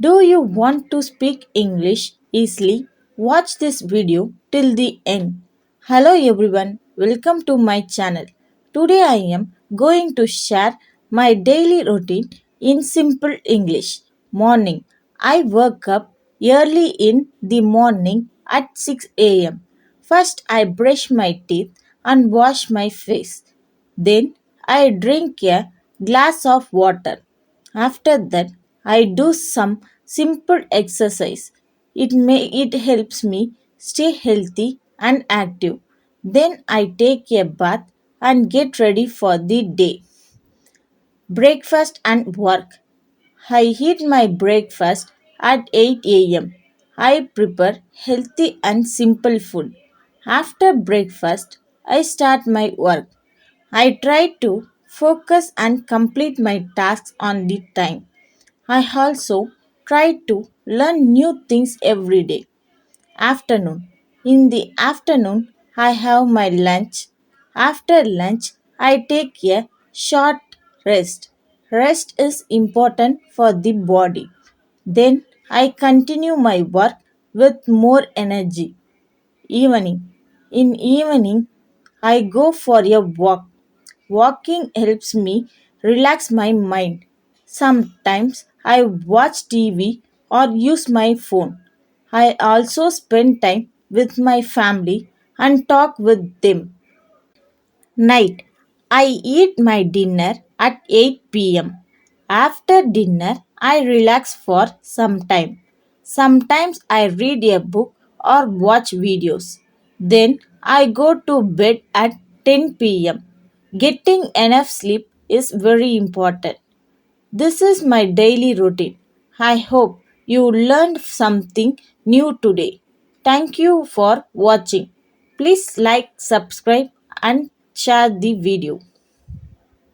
Do you want to speak English easily? Watch this video till the end. Hello everyone, welcome to my channel. Today I am going to share my daily routine in simple English. Morning. I woke up early in the morning at 6 a.m. First I brush my teeth and wash my face. Then I drink a glass of water. After that, I do some simple exercise. It helps me stay healthy and active. Then I take a bath and get ready for the day. Breakfast and work. I eat my breakfast at 8 a.m. I prepare healthy and simple food. After breakfast, I start my work. I try to focus and complete my tasks on the time. I also try to learn new things every day. Afternoon. In the afternoon, I have my lunch. After lunch, I take a short rest. Rest is important for the body. Then I continue my work with more energy. Evening. In evening, I go for a walk. Walking helps me relax my mind. Sometimes I watch TV or use my phone. I also spend time with my family and talk with them. Night. I eat my dinner at 8 p.m. After dinner, I relax for some time. Sometimes I read a book or watch videos. Then I go to bed at 10 p.m. Getting enough sleep is very important. This is my daily routine. I hope you learned something new today. Thank you for watching. Please like, subscribe, and share the video.